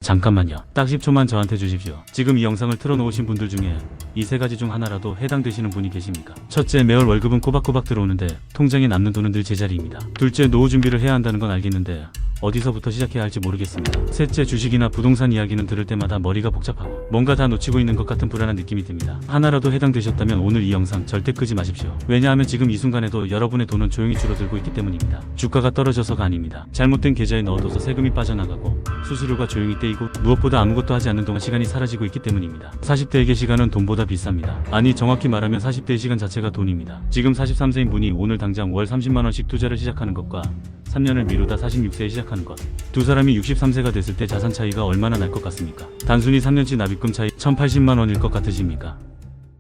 잠깐만요. 딱 10초만 저한테 주십시오. 지금 이 영상을 틀어놓으신 분들 중에 이 세 가지 중 하나라도 해당되시는 분이 계십니까? 첫째, 매월 월급은 꼬박꼬박 들어오는데 통장에 남는 돈은 늘 제자리입니다. 둘째, 노후 준비를 해야 한다는 건 알겠는데 어디서부터 시작해야 할지 모르겠습니다. 셋째, 주식이나 부동산 이야기는 들을 때마다 머리가 복잡하고 뭔가 다 놓치고 있는 것 같은 불안한 느낌이 듭니다. 하나라도 해당되셨다면 오늘 이 영상 절대 끄지 마십시오. 왜냐하면 지금 이 순간에도 여러분의 돈은 조용히 줄어들고 있기 때문입니다. 주가가 떨어져서가 아닙니다. 잘못된 계좌에 넣어둬서 세금이 빠져나가고 수수료가 조용히 떼이고 무엇보다 아무것도 하지 않는 동안 시간이 사라지고 있기 때문입니다. 40대에게 시간은 돈보다 비쌉니다. 아니, 정확히 말하면 40대의 시간 자체가 돈입니다. 지금 43세인 분이 오늘 당장 월 30만원씩 투자를 시작하는 것과 3년을 미루다 46세에 시작하는 것, 두 사람이 63세가 됐을 때 자산 차이가 얼마나 날 것 같습니까? 단순히 3년치 납입금 차이 1080만원일 것 같으십니까?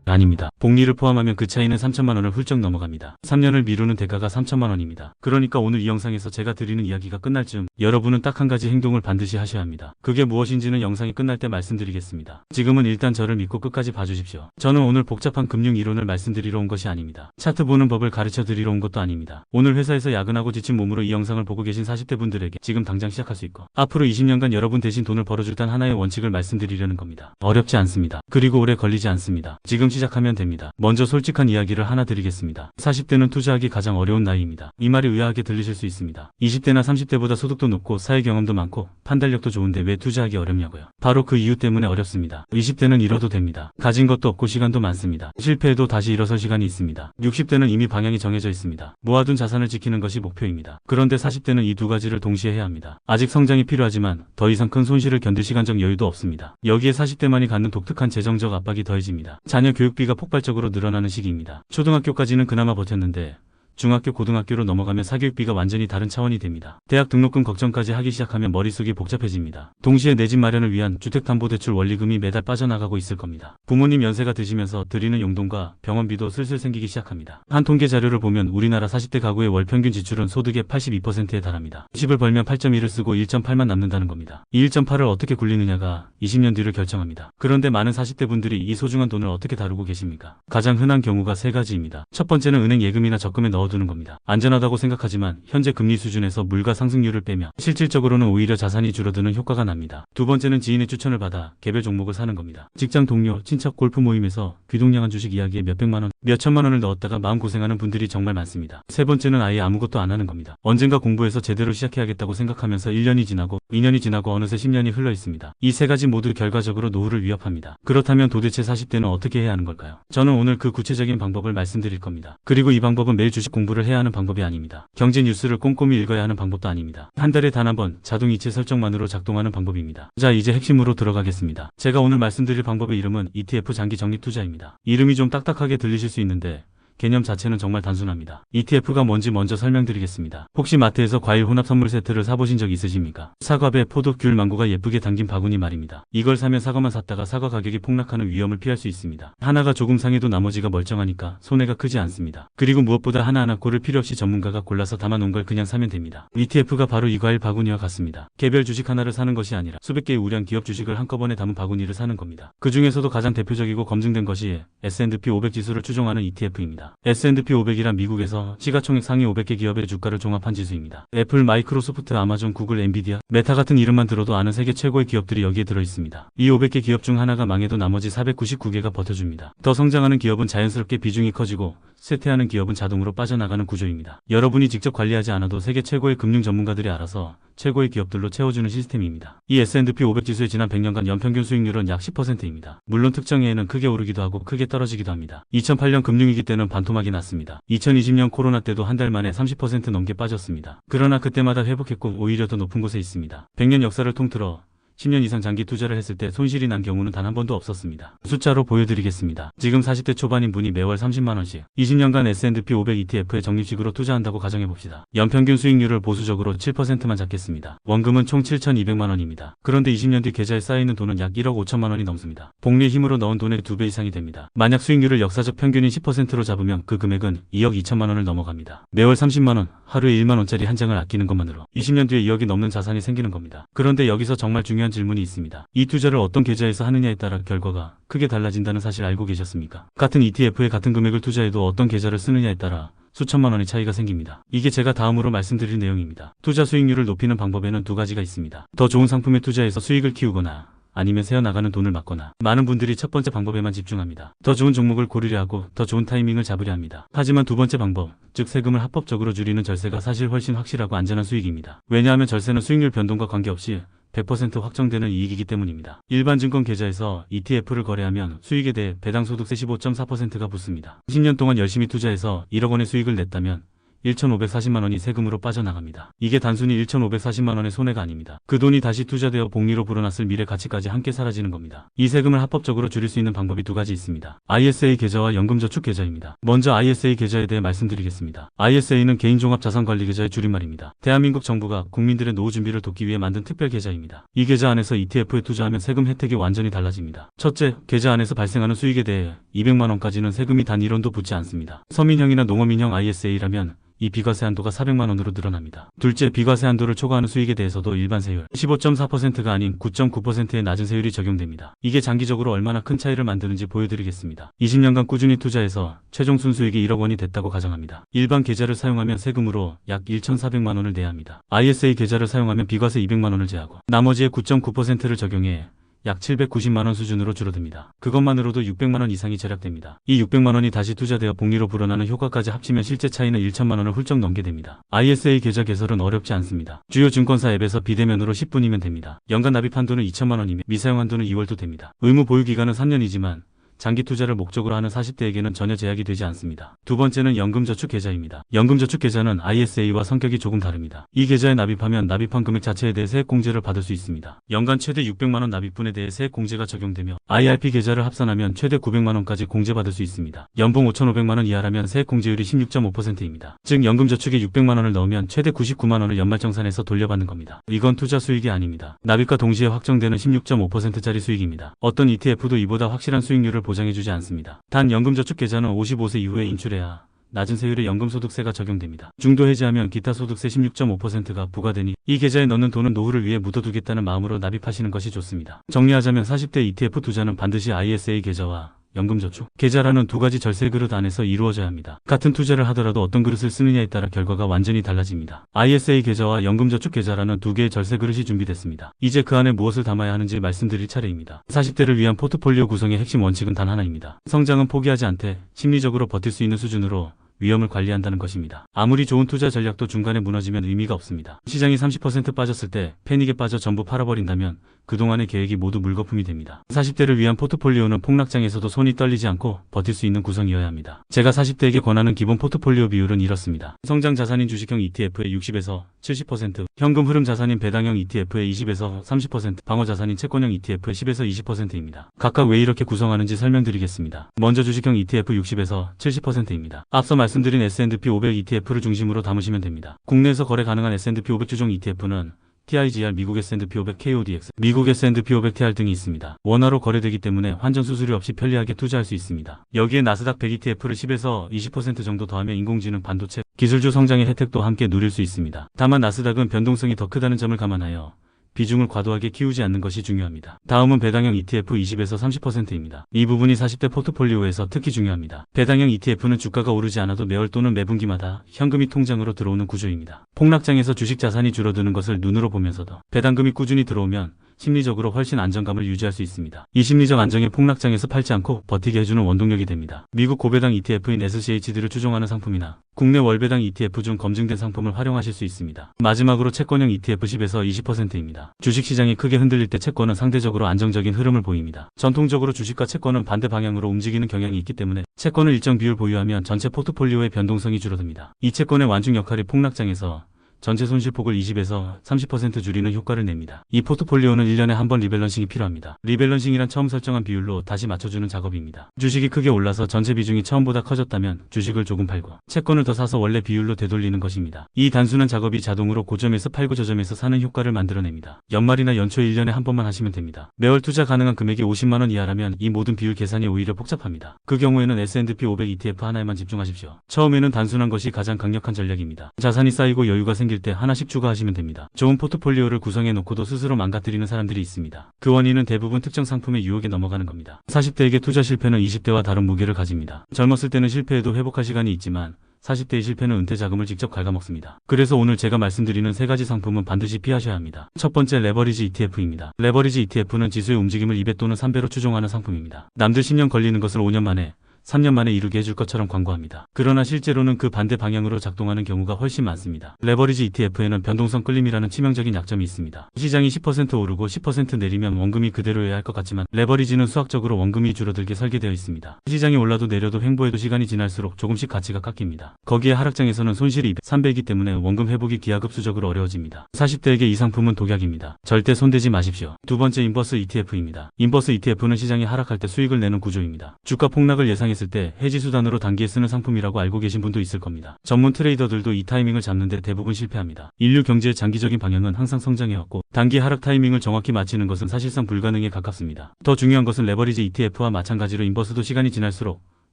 아닙니다. 복리를 포함하면 그 차이는 3천만원을 훌쩍 넘어갑니다. 3년을 미루는 대가가 3천만원입니다. 그러니까 오늘 이 영상에서 제가 드리는 이야기가 끝날 즈음 여러분은 딱 한 가지 행동을 반드시 하셔야 합니다. 그게 무엇인지는 영상이 끝날 때 말씀드리겠습니다. 지금은 일단 저를 믿고 끝까지 봐주십시오. 저는 오늘 복잡한 금융 이론을 말씀드리러 온 것이 아닙니다. 차트 보는 법을 가르쳐 드리러 온 것도 아닙니다. 오늘 회사에서 야근하고 지친 몸으로 이 영상을 보고 계신 40대 분들에게 지금 당장 시작할 수 있고 앞으로 20년간 여러분 대신 돈을 벌어줄 단 하나의 원칙을 말씀드리려는 겁니다. 어렵지 않습니다. 그리고 오래 걸리지 않습니다. 지금 시작하면 됩니다. 먼저 솔직한 이야기를 하나 드리겠습니다. 40대는 투자하기 가장 어려운 나이입니다. 이 말이 의아하게 들리실 수 있습니다. 20대나 30대보다 소득도 높고 사회 경험도 많고 판단력도 좋은데 왜 투자하기 어렵냐고요. 바로 그 이유 때문에 어렵습니다. 20대는 잃어도 됩니다. 가진 것도 없고 시간도 많습니다. 실패해도 다시 일어설 시간이 있습니다. 60대는 이미 방향이 정해져 있습니다. 모아둔 자산을 지키는 것이 목표입니다. 그런데 40대는 이 두 가지를 동시에 해야 합니다. 아직 성장이 필요하지만 더 이상 큰 손실을 견딜 시간적 여유도 없습니다. 여기에 40대만이 갖는 독특한 재정적 압박이 더해집니다. 자녀 교육비가 폭발적으로 늘어나는 시기입니다. 초등학교까지는 그나마 버텼는데 중학교, 고등학교로 넘어가면 사교육비가 완전히 다른 차원이 됩니다. 대학 등록금 걱정까지 하기 시작하면 머릿속이 복잡해집니다. 동시에 내 집 마련을 위한 주택담보대출 원리금이 매달 빠져나가고 있을 겁니다. 부모님 연세가 드시면서 드리는 용돈과 병원비도 슬슬 생기기 시작합니다. 한 통계 자료를 보면 우리나라 40대 가구의 월 평균 지출은 소득의 82%에 달합니다. 10을 벌면 8.1을 쓰고 1.8만 남는다는 겁니다. 이 1.8을 어떻게 굴리느냐가 20년 뒤를 결정합니다. 그런데 많은 40대 분들이 이 소중한 돈을 어떻게 다루고 계십니까? 가장 흔한 경우가 세 가지입니다. 첫 번째는 은행 예금이나 적금에 넣어두는 겁니다. 안전하다고 생각하지만 현재 금리 수준에서 물가 상승률을 빼며 실질적으로는 오히려 자산이 줄어드는 효과가 납니다. 두 번째는 지인의 추천을 받아 개별 종목을 사는 겁니다. 직장 동료, 친척 골프 모임에서 귀동냥한 주식 이야기에 몇백만원, 몇천만원을 넣었다가 마음고생하는 분들이 정말 많습니다. 세 번째는 아예 아무것도 안 하는 겁니다. 언젠가 공부해서 제대로 시작해야겠다고 생각하면서 1년이 지나고 2년이 지나고 어느새 10년이 흘러 있습니다. 이 세 가지 모두 결과적으로 노후를 위협합니다. 그렇다면 도대체 40대는 어떻게 해야 하는 걸까요? 저는 오늘 그 구체적인 방법을 말씀드릴 겁니다. 그리고 이 방법은 매일 주식 공부를 해야 하는 방법이 아닙니다. 경제 뉴스를 꼼꼼히 읽어야 하는 방법도 아닙니다. 한 달에 단 한 번 자동이체 설정만으로 작동하는 방법입니다. 자, 이제 핵심으로 들어가겠습니다. 제가 오늘 말씀드릴 방법의 이름은 ETF 장기 적립 투자입니다. 이름이 좀 딱딱하게 들리실 수 있는데 개념 자체는 정말 단순합니다. ETF가 뭔지 먼저 설명드리겠습니다. 혹시 마트에서 과일 혼합 선물 세트를 사보신 적 있으십니까? 사과배, 포도, 귤, 망고가 예쁘게 담긴 바구니 말입니다. 이걸 사면 사과만 샀다가 사과 가격이 폭락하는 위험을 피할 수 있습니다. 하나가 조금 상해도 나머지가 멀쩡하니까 손해가 크지 않습니다. 그리고 무엇보다 하나하나 고를 필요 없이 전문가가 골라서 담아놓은 걸 그냥 사면 됩니다. ETF가 바로 이 과일 바구니와 같습니다. 개별 주식 하나를 사는 것이 아니라 수백 개의 우량 기업 주식을 한꺼번에 담은 바구니를 사는 겁니다. 그 중에서도 가장 대표적이고 검증된 것이 S&P 500 지수를 추종하는 ETF입니다. S&P 500이란 미국에서 시가총액 상위 500개 기업의 주가를 종합한 지수입니다. 애플, 마이크로소프트, 아마존, 구글, 엔비디아, 메타 같은 이름만 들어도 아는 세계 최고의 기업들이 여기에 들어있습니다. 이 500개 기업 중 하나가 망해도 나머지 499개가 버텨줍니다. 더 성장하는 기업은 자연스럽게 비중이 커지고 쇠퇴하는 기업은 자동으로 빠져나가는 구조입니다. 여러분이 직접 관리하지 않아도 세계 최고의 금융 전문가들이 알아서 최고의 기업들로 채워주는 시스템입니다. 이 S&P 500 지수의 지난 100년간 연평균 수익률은 약 10%입니다. 물론 특정 해에는 크게 오르기도 하고 크게 떨어지기도 합니다. 2008년 금융위기 때는 반토막이 났습니다. 2020년 코로나 때도 한 달 만에 30% 넘게 빠졌습니다. 그러나 그때마다 회복했고 오히려 더 높은 곳에 있습니다. 100년 역사를 통틀어 10년 이상 장기 투자를 했을 때 손실이 난 경우는 단 한 번도 없었습니다. 숫자로 보여드리겠습니다. 지금 40대 초반인 분이 매월 30만원씩 20년간 S&P 500 ETF에 적립식으로 투자한다고 가정해봅시다. 연평균 수익률을 보수적으로 7%만 잡겠습니다. 원금은 총 7,200만원입니다. 그런데 20년 뒤 계좌에 쌓여있는 돈은 약 1억 5천만원이 넘습니다. 복리의 힘으로 넣은 돈의 2배 이상이 됩니다. 만약 수익률을 역사적 평균인 10%로 잡으면 그 금액은 2억 2천만원을 넘어갑니다. 매월 30만원, 하루에 1만원짜리 한 장을 아끼는 것만으로 20년 뒤에 2억이 넘는 자산이 생기는 겁니다. 그런데 여기서 정말 중요한 질문이 있습니다. 이 투자를 어떤 계좌에서 하느냐에 따라 결과가 크게 달라진다는 사실 알고 계셨습니까? 같은 ETF에 같은 금액을 투자해도 어떤 계좌를 쓰느냐에 따라 수천만 원의 차이가 생깁니다. 이게 제가 다음으로 말씀드릴 내용입니다. 투자 수익률을 높이는 방법에는 두 가지가 있습니다. 더 좋은 상품에 투자해서 수익을 키우거나 아니면 새어나가는 돈을 막거나. 많은 분들이 첫 번째 방법에만 집중합니다. 더 좋은 종목을 고르려 하고 더 좋은 타이밍을 잡으려 합니다. 하지만 두 번째 방법, 즉 세금을 합법적으로 줄이는 절세가 사실 훨씬 확실하고 안전한 수익입니다. 왜냐하면 절세는 수익률 변동과 관계없이 100% 확정되는 이익이기 때문입니다. 일반 증권 계좌에서 ETF를 거래하면 수익에 대해 배당 소득세 15.4%가 붙습니다. 10년 동안 열심히 투자해서 1억 원의 수익을 냈다면 1,540만 원이 세금으로 빠져나갑니다. 이게 단순히 1,540만 원의 손해가 아닙니다. 그 돈이 다시 투자되어 복리로 불어났을 미래 가치까지 함께 사라지는 겁니다. 이 세금을 합법적으로 줄일 수 있는 방법이 두 가지 있습니다. ISA 계좌와 연금저축 계좌입니다. 먼저 ISA 계좌에 대해 말씀드리겠습니다. ISA는 개인종합자산관리계좌의 줄임말입니다. 대한민국 정부가 국민들의 노후 준비를 돕기 위해 만든 특별 계좌입니다. 이 계좌 안에서 ETF에 투자하면 세금 혜택이 완전히 달라집니다. 첫째, 계좌 안에서 발생하는 수익에 대해 200만 원까지는 세금이 단 1원도 붙지 않습니다. 서민형이나 농어민형 ISA라면 이 비과세 한도가 400만 원으로 늘어납니다. 둘째, 비과세 한도를 초과하는 수익에 대해서도 일반 세율 15.4%가 아닌 9.9%의 낮은 세율이 적용됩니다. 이게 장기적으로 얼마나 큰 차이를 만드는지 보여드리겠습니다. 20년간 꾸준히 투자해서 최종 순수익이 1억 원이 됐다고 가정합니다. 일반 계좌를 사용하면 세금으로 약 1,400만 원을 내야 합니다. ISA 계좌를 사용하면 비과세 200만 원을 제하고 나머지의 9.9%를 적용해 약 790만 원 수준으로 줄어듭니다. 그것만으로도 600만 원 이상이 절약됩니다. 이 600만 원이 다시 투자되어 복리로 불어나는 효과까지 합치면 실제 차이는 1천만 원을 훌쩍 넘게 됩니다. ISA 계좌 개설은 어렵지 않습니다. 주요 증권사 앱에서 비대면으로 10분이면 됩니다. 연간 납입 한도는 2천만 원이며 미사용 한도는 2월도 됩니다. 의무 보유 기간은 3년이지만 장기 투자를 목적으로 하는 40대에게는 전혀 제약이 되지 않습니다. 두 번째는 연금저축 계좌입니다. 연금저축 계좌는 ISA와 성격이 조금 다릅니다. 이 계좌에 납입하면 납입한 금액 자체에 대해 세액공제를 받을 수 있습니다. 연간 최대 600만 원 납입분에 대해 세액공제가 적용되며 IRP 계좌를 합산하면 최대 900만 원까지 공제받을 수 있습니다. 연봉 5,500만 원 이하라면 세액공제율이 16.5%입니다. 즉 연금저축에 600만 원을 넣으면 최대 99만 원을 연말정산해서 돌려받는 겁니다. 이건 투자 수익이 아닙니다. 납입과 동시에 확정되는 16.5%짜리 수익입니다. 어떤 ETF도 이보다 확실한 수익률을 보장해주지 않습니다. 단 연금저축 계좌는 55세 이후에 인출해야 낮은 세율의 연금소득세가 적용됩니다. 중도 해지하면 기타 소득세 16.5%가 부과되니 이 계좌에 넣는 돈은 노후를 위해 묻어두겠다는 마음으로 납입하시는 것이 좋습니다. 정리하자면 40대 ETF 투자는 반드시 ISA 계좌와 연금저축 계좌라는 두 가지 절세 그릇 안에서 이루어져야 합니다. 같은 투자를 하더라도 어떤 그릇을 쓰느냐에 따라 결과가 완전히 달라집니다. ISA 계좌와 연금저축 계좌라는 두 개의 절세 그릇이 준비됐습니다. 이제 그 안에 무엇을 담아야 하는지 말씀드릴 차례입니다. 40대를 위한 포트폴리오 구성의 핵심 원칙은 단 하나입니다. 성장은 포기하지 않되 심리적으로 버틸 수 있는 수준으로 위험을 관리한다는 것입니다. 아무리 좋은 투자 전략도 중간에 무너지면 의미가 없습니다. 시장이 30% 빠졌을 때 패닉에 빠져 전부 팔아버린다면 그동안의 계획이 모두 물거품이 됩니다. 40대를 위한 포트폴리오는 폭락장에서도 손이 떨리지 않고 버틸 수 있는 구성이어야 합니다. 제가 40대에게 권하는 기본 포트폴리오 비율은 이렇습니다. 성장 자산인 주식형 ETF의 60에서 70%, 현금 흐름 자산인 배당형 ETF의 20에서 30%, 방어 자산인 채권형 ETF의 10에서 20%입니다. 각각 왜 이렇게 구성하는지 설명드리겠습니다. 먼저 주식형 ETF 60에서 70%입니다. 앞서 말씀드린 S&P 500 ETF를 중심으로 담으시면 됩니다. 국내에서 거래 가능한 S&P 500 주종 ETF는 TIGR, 미국 S&P 500 KODX, 미국 S&P 500 TR 등이 있습니다. 원화로 거래되기 때문에 환전 수수료 없이 편리하게 투자할 수 있습니다. 여기에 나스닥 100 ETF를 10에서 20% 정도 더하면 인공지능, 반도체, 기술주 성장의 혜택도 함께 누릴 수 있습니다. 다만 나스닥은 변동성이 더 크다는 점을 감안하여 비중을 과도하게 키우지 않는 것이 중요합니다. 다음은 배당형 ETF 20에서 30%입니다. 이 부분이 40대 포트폴리오에서 특히 중요합니다. 배당형 ETF는 주가가 오르지 않아도 매월 또는 매분기마다 현금이 통장으로 들어오는 구조입니다. 폭락장에서 주식 자산이 줄어드는 것을 눈으로 보면서도 배당금이 꾸준히 들어오면 심리적으로 훨씬 안정감을 유지할 수 있습니다. 이 심리적 안정이 폭락장에서 팔지 않고 버티게 해주는 원동력이 됩니다. 미국 고배당 ETF인 SCHD를 추종하는 상품이나 국내 월배당 ETF 중 검증된 상품을 활용하실 수 있습니다. 마지막으로 채권형 ETF 10에서 20%입니다. 주식시장이 크게 흔들릴 때 채권은 상대적으로 안정적인 흐름을 보입니다. 전통적으로 주식과 채권은 반대 방향으로 움직이는 경향이 있기 때문에 채권을 일정 비율 보유하면 전체 포트폴리오의 변동성이 줄어듭니다. 이 채권의 완충 역할이 폭락장에서 전체 손실폭을 20에서 30% 줄이는 효과를 냅니다. 이 포트폴리오는 1년에 한 번 리밸런싱이 필요합니다. 리밸런싱이란 처음 설정한 비율로 다시 맞춰주는 작업입니다. 주식이 크게 올라서 전체 비중이 처음보다 커졌다면 주식을 조금 팔고 채권을 더 사서 원래 비율로 되돌리는 것입니다. 이 단순한 작업이 자동으로 고점에서 팔고 저점에서 사는 효과를 만들어냅니다. 연말이나 연초에 1년에 한 번만 하시면 됩니다. 매월 투자 가능한 금액이 50만 원 이하라면 이 모든 비율 계산이 오히려 복잡합니다. 그 경우에는 S&P 500 ETF 하나에만 집중하십시오. 처음에는 단순한 것이 가장 강력한 전략입니다. 자산이 쌓이고 여유가 생길 때 하나씩 추가하시면 됩니다. 좋은 포트폴리오를 구성해 놓고도 스스로 망가뜨리는 사람들이 있습니다. 그 원인은 대부분 특정 상품의 유혹에 넘어가는 겁니다. 40대에게 투자 실패는 20대와 다른 무게를 가집니다. 젊었을 때는 실패해도 회복할 시간이 있지만 40대의 실패는 은퇴 자금을 직접 갉아먹습니다. 그래서 오늘 제가 말씀드리는 세 가지 상품은 반드시 피하셔야 합니다. 첫 번째, 레버리지 ETF입니다. 레버리지 ETF는 지수의 움직임을 2배 또는 3배로 추종하는 상품입니다. 남들 10년 걸리는 것을 5년 만에 3년 만에 이루게 해줄 것처럼 광고합니다. 그러나 실제로는 그 반대 방향으로 작동하는 경우가 훨씬 많습니다. 레버리지 ETF에는 변동성 끌림이라는 치명적인 약점이 있습니다. 시장이 10% 오르고 10% 내리면 원금이 그대로여야 할 것 같지만 레버리지는 수학적으로 원금이 줄어들게 설계되어 있습니다. 시장이 올라도 내려도 횡보해도 시간이 지날수록 조금씩 가치가 깎입니다. 거기에 하락장에서는 손실이 200, 3배이기 때문에 원금 회복이 기하급수적으로 어려워집니다. 40대에게 이 상품은 독약입니다. 절대 손대지 마십시오. 두 번째, 인버스 ETF입니다. 인버스 ETF는 시장이 하락할 때 수익을 내는 구조입니다. 주가 폭락을 예상했을 때 해지 수단으로 단기에 쓰는 상품이라고 알고 계신 분도 있을 겁니다. 전문 트레이더들도 이 타이밍을 잡는데 대부분 실패합니다. 인류 경제의 장기적인 방향은 항상 성장해왔고 단기 하락 타이밍을 정확히 맞히는 것은 사실상 불가능에 가깝습니다. 더 중요한 것은 레버리지 ETF와 마찬가지로 인버스도 시간이 지날수록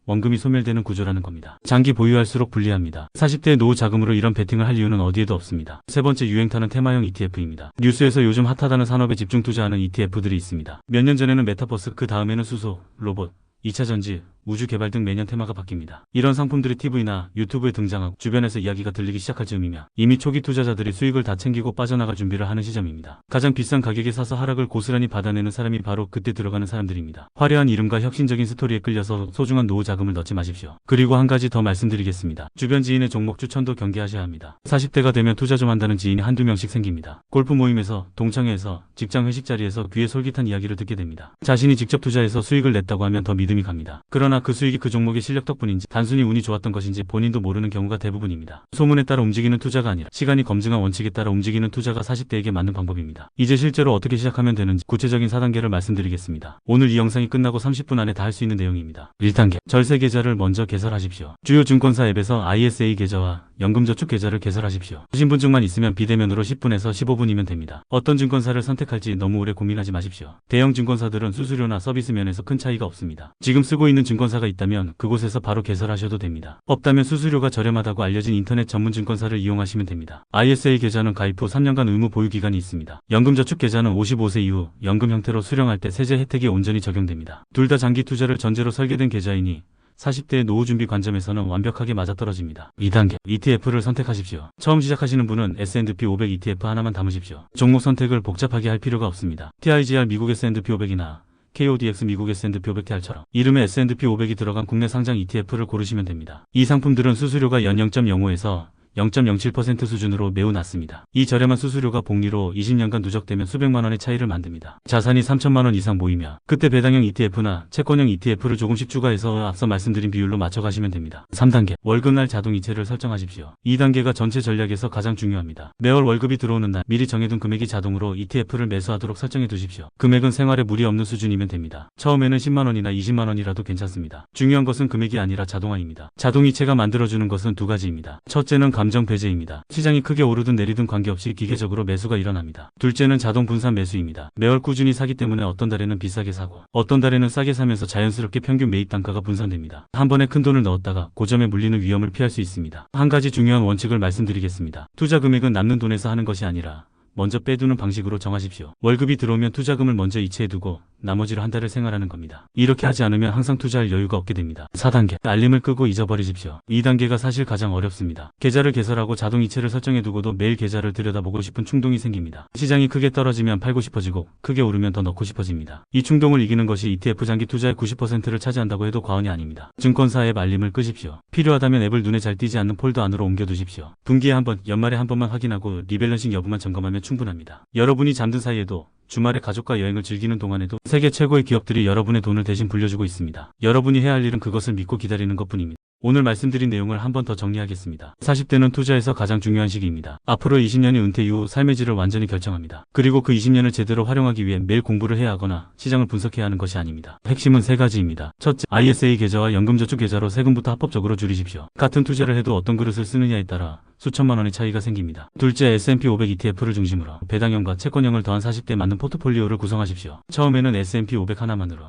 원금이 소멸되는 구조라는 겁니다. 장기 보유할수록 불리합니다. 40대의 노후 자금으로 이런 베팅을 할 이유는 어디에도 없습니다. 세 번째, 유행타는 테마형 ETF입니다. 뉴스에서 요즘 핫하다는 산업에 집중 투자하는 ETF들이 있습니다. 몇 년 전에는 메타버스, 그 다음에는 수소, 로봇, 2차 전지, 우주 개발 등 매년 테마가 바뀝니다. 이런 상품들이 TV나 유튜브에 등장하고 주변에서 이야기가 들리기 시작할 즈음이며 이미 초기 투자자들이 수익을 다 챙기고 빠져나갈 준비를 하는 시점입니다. 가장 비싼 가격에 사서 하락을 고스란히 받아내는 사람이 바로 그때 들어가는 사람들입니다. 화려한 이름과 혁신적인 스토리에 끌려서 소중한 노후 자금을 넣지 마십시오. 그리고 한 가지 더 말씀드리겠습니다. 주변 지인의 종목 추천도 경계하셔야 합니다. 40대가 되면 투자 좀 한다는 지인이 한두 명씩 생깁니다. 골프 모임에서, 동창회에서, 직장 회식 자리에서 귀에 솔깃한 이야기를 듣게 됩니다. 자신이 직접 투자해서 수익을 냈다고 하면 더 믿음이 갑니다. 그러나 그 수익이 그 종목의 실력 덕분인지 단순히 운이 좋았던 것인지 본인도 모르는 경우가 대부분입니다. 소문에 따라 움직이는 투자가 아니라 시간이 검증한 원칙에 따라 움직이는 투자가 40대에게 맞는 방법입니다. 이제 실제로 어떻게 시작하면 되는지 구체적인 4단계를 말씀드리겠습니다. 오늘 이 영상이 끝나고 30분 안에 다 할 수 있는 내용입니다. 1단계, 절세 계좌를 먼저 개설하십시오. 주요 증권사 앱에서 ISA 계좌와 연금저축 계좌를 개설하십시오. 신분증만 있으면 비대면으로 10분에서 15분이면 됩니다. 어떤 증권사를 선택할지 너무 오래 고민하지 마십시오. 대형 증권사들은 수수료나 서비스 면에서 큰 차이가 없습니다. 지금 쓰고 있는 증권사가 있다면 그곳에서 바로 개설하셔도 됩니다. 없다면 수수료가 저렴하다고 알려진 인터넷 전문 증권사를 이용하시면 됩니다. ISA 계좌는 가입 후 3년간 의무 보유 기간이 있습니다. 연금저축 계좌는 55세 이후 연금 형태로 수령할 때 세제 혜택이 온전히 적용됩니다. 둘 다 장기 투자를 전제로 설계된 계좌이니 40대의 노후 준비 관점에서는 완벽하게 맞아떨어집니다. 2단계, ETF를 선택하십시오. 처음 시작하시는 분은 S&P 500 ETF 하나만 담으십시오. 종목 선택을 복잡하게 할 필요가 없습니다. TIGR 미국 S&P 500이나 KODX 미국 S&P 500TR처럼 이름에 S&P 500이 들어간 국내 상장 ETF를 고르시면 됩니다. 이 상품들은 수수료가 연 0.05에서 0.07% 수준으로 매우 낮습니다. 이 저렴한 수수료가 복리로 20년간 누적되면 수백만 원의 차이를 만듭니다. 자산이 3천만 원 이상 모이며 그때 배당형 ETF나 채권형 ETF를 조금씩 추가해서 앞서 말씀드린 비율로 맞춰가시면 됩니다. 3단계, 월급날 자동이체를 설정하십시오. 2단계가 전체 전략에서 가장 중요합니다. 매월 월급이 들어오는 날 미리 정해둔 금액이 자동으로 ETF를 매수하도록 설정해 두십시오. 금액은 생활에 무리 없는 수준이면 됩니다. 처음에는 10만 원이나 20만 원이라도 괜찮습니다. 중요한 것은 금액이 아니라 자동화입니다. 자동이체가 만들어주는 것은 두 가지입니다. 첫째는 감정 배제입니다. 시장이 크게 오르든 내리든 관계없이 기계적으로 매수가 일어납니다. 둘째는 자동 분산 매수입니다. 매월 꾸준히 사기 때문에 어떤 달에는 비싸게 사고 어떤 달에는 싸게 사면서 자연스럽게 평균 매입 단가가 분산됩니다. 한 번에 큰 돈을 넣었다가 고점에 물리는 위험을 피할 수 있습니다. 한 가지 중요한 원칙을 말씀드리겠습니다. 투자 금액은 남는 돈에서 하는 것이 아니라 먼저 빼두는 방식으로 정하십시오. 월급이 들어오면 투자금을 먼저 이체해두고 나머지로 한 달을 생활하는 겁니다. 이렇게 하지 않으면 항상 투자할 여유가 없게 됩니다. 4단계, 알림을 끄고 잊어버리십시오. 2단계가 사실 가장 어렵습니다. 계좌를 개설하고 자동 이체를 설정해두고도 매일 계좌를 들여다보고 싶은 충동이 생깁니다. 시장이 크게 떨어지면 팔고 싶어지고 크게 오르면 더 넣고 싶어집니다. 이 충동을 이기는 것이 ETF 장기 투자의 90%를 차지한다고 해도 과언이 아닙니다. 증권사 앱 알림을 끄십시오. 필요하다면 앱을 눈에 잘 띄지 않는 폴더 안으로 옮겨두십시오. 분기에 한 번, 연말에 한 번만 확인하고 리밸런싱 여부만 점검하면 충분합니다. 여러분이 잠든 사이에도 주말에 가족과 여행을 즐기는 동안에도 세계 최고의 기업들이 여러분의 돈을 대신 불려주고 있습니다. 여러분이 해야 할 일은 그것을 믿고 기다리는 것뿐입니다. 오늘 말씀드린 내용을 한 번 더 정리하겠습니다. 40대는 투자에서 가장 중요한 시기입니다. 앞으로 20년이 은퇴 이후 삶의 질을 완전히 결정합니다. 그리고 그 20년을 제대로 활용하기 위해 매일 공부를 해야 하거나 시장을 분석해야 하는 것이 아닙니다. 핵심은 세 가지입니다. 첫째, ISA 계좌와 연금저축 계좌로 세금부터 합법적으로 줄이십시오. 같은 투자를 해도 어떤 그릇을 쓰느냐에 따라 수천만 원의 차이가 생깁니다. 둘째, S&P 500 ETF를 중심으로 배당형과 채권형을 더한 40대에 맞는 포트폴리오를 구성하십시오. 처음에는 S&P 500 하나만으로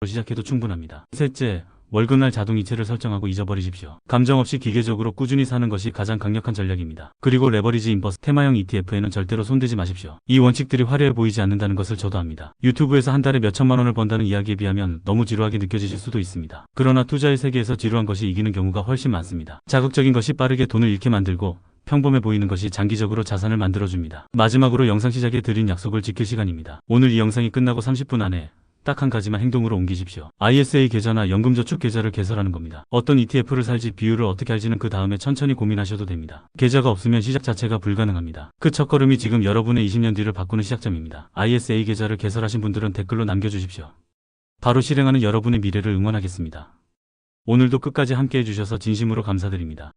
시작해도 충분합니다. 셋째, 월급날 자동이체를 설정하고 잊어버리십시오. 감정 없이 기계적으로 꾸준히 사는 것이 가장 강력한 전략입니다. 그리고 레버리지 인버스 테마형 ETF에는 절대로 손대지 마십시오. 이 원칙들이 화려해 보이지 않는다는 것을 저도 압니다. 유튜브에서 한 달에 몇 천만 원을 번다는 이야기에 비하면 너무 지루하게 느껴지실 수도 있습니다. 그러나 투자의 세계에서 지루한 것이 이기는 경우가 훨씬 많습니다. 자극적인 것이 빠르게 돈을 잃게 만들고 평범해 보이는 것이 장기적으로 자산을 만들어줍니다. 마지막으로 영상 시작에 드린 약속을 지킬 시간입니다. 오늘 이 영상이 끝나고 30분 안에 딱 한 가지만 행동으로 옮기십시오. ISA 계좌나 연금저축 계좌를 개설하는 겁니다. 어떤 ETF를 살지 비율을 어떻게 할지는 그 다음에 천천히 고민하셔도 됩니다. 계좌가 없으면 시작 자체가 불가능합니다. 그 첫걸음이 지금 여러분의 20년 뒤를 바꾸는 시작점입니다. ISA 계좌를 개설하신 분들은 댓글로 남겨주십시오. 바로 실행하는 여러분의 미래를 응원하겠습니다. 오늘도 끝까지 함께 해주셔서 진심으로 감사드립니다.